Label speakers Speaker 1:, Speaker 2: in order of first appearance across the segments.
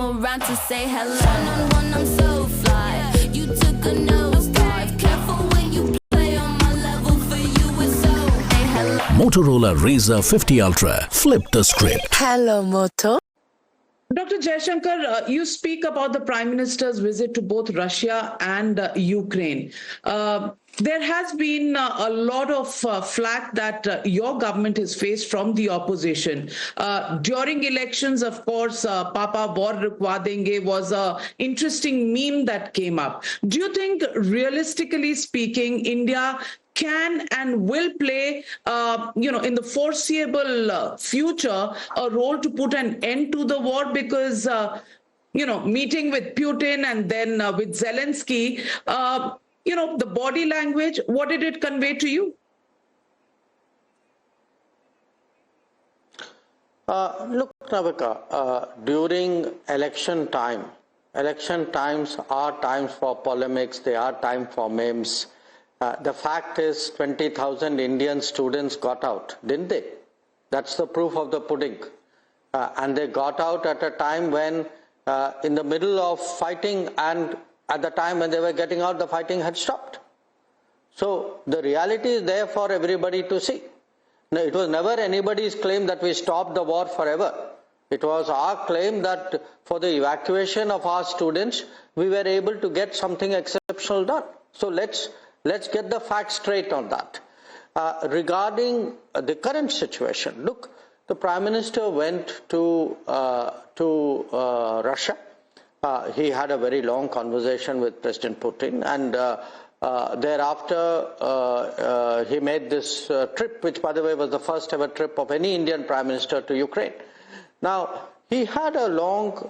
Speaker 1: come around to say hello. One-on-one, I'm so fly. You took a nosedive. Careful when you play on my level. For you, it's so. Hey, hello.
Speaker 2: Motorola Razr 50 Ultra. Flip the script.
Speaker 3: Hello, Moto.
Speaker 4: Dr. Jaishankar, you speak about the Prime Minister's visit to both Russia and Ukraine. There has been a lot of flack that your government has faced from the opposition. During elections, of course, Papa War Rukwa Denge was an interesting meme that came up. Do you think, realistically speaking, India can and will play, in the foreseeable future, a role to put an end to the war? Because, meeting with Putin and then with Zelensky, the body language, what did it convey to you?
Speaker 5: Look, Navika, during election times are times for polemics, they are time for memes. The fact is 20,000 Indian students got out, didn't they? That's the proof of the pudding. And they got out at a time when, in the middle of fighting, and at the time when they were getting out, the fighting had stopped. So the reality is there for everybody to see. Now, it was never anybody's claim that we stopped the war forever. It was our claim that for the evacuation of our students, we were able to get something exceptional done. So let's get the facts straight on that. Regarding the current situation, look, the Prime Minister went to Russia. He had a very long conversation with President Putin, and thereafter he made this trip, which, by the way, was the first ever trip of any Indian Prime Minister to Ukraine. Now, he had a long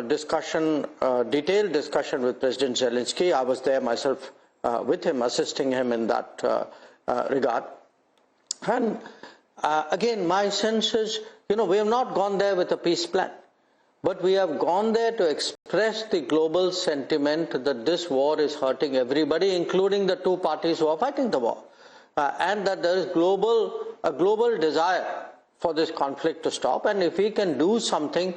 Speaker 5: discussion, detailed discussion with President Zelensky. I was there myself with him, assisting him in that regard. And again, my sense is, we have not gone there with a peace plan, but we have gone there to express the global sentiment that this war is hurting everybody, including the two parties who are fighting the war, and that there is a global desire for this conflict to stop. And if we can do something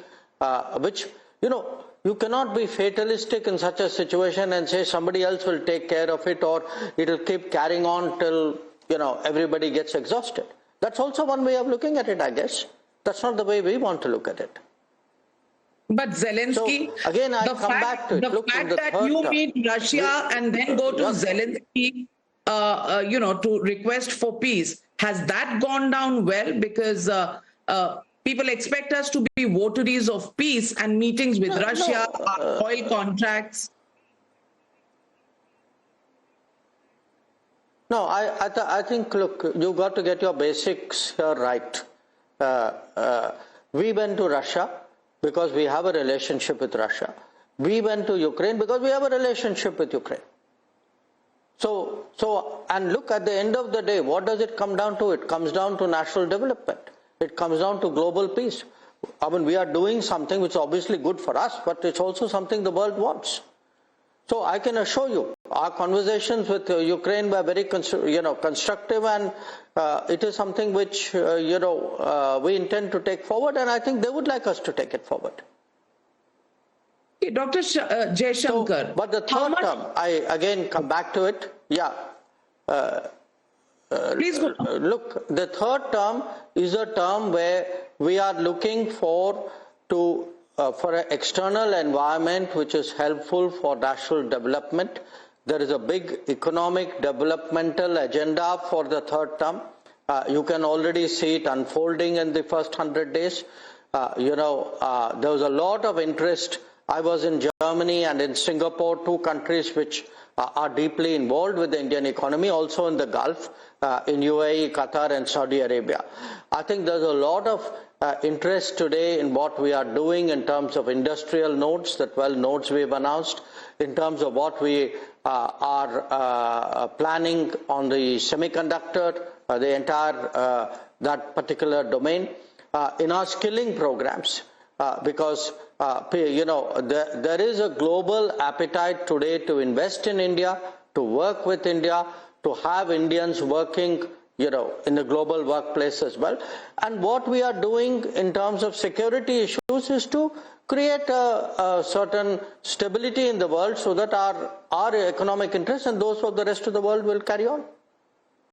Speaker 5: which, you cannot be fatalistic in such a situation and say somebody else will take care of it, or it will keep carrying on till, everybody gets exhausted. That's also one way of looking at it, I guess. That's not the way we want to look at it.
Speaker 4: But Zelensky,
Speaker 5: so, again, I come back to it.
Speaker 4: The fact that you meet Russia and then go to Zelensky, to request for peace, has that gone down well? Because people expect us to be votaries of peace and meetings with Russia, oil contracts.
Speaker 5: No, I think, look, you got to get your basics here right. We went to Russia because we have a relationship with Russia. We went to Ukraine because we have a relationship with Ukraine. So, and look, at the end of the day, what does it come down to? It comes down to national development. It comes down to global peace. I mean, we are doing something which is obviously good for us, but it's also something the world wants. So I can assure you, our conversations with Ukraine were very constructive, and it is something which we intend to take forward, and I think they would like us to take it forward.
Speaker 4: Dr. Jaishankar.
Speaker 5: So, but the third term, I again come back to it. Yeah.
Speaker 4: Please go.
Speaker 5: Look, the third term is a term where we are looking for an external environment which is helpful for national development. There is a big economic developmental agenda for the third term. You can already see it unfolding in the first 100 days. There was a lot of interest. I was in Germany and in Singapore, two countries which are deeply involved with the Indian economy, also in the Gulf, in UAE, Qatar and Saudi Arabia. I think there's a lot of interest today in what we are doing in terms of industrial nodes, the 12 nodes we've announced, in terms of what we are planning on the semiconductor, the entire that particular domain, in our skilling programs, because there is a global appetite today to invest in India, to work with India, to have Indians working in the global workplace as well. And what we are doing in terms of security issues is to create a certain stability in the world so that our economic interests and those of the rest of the world will carry on.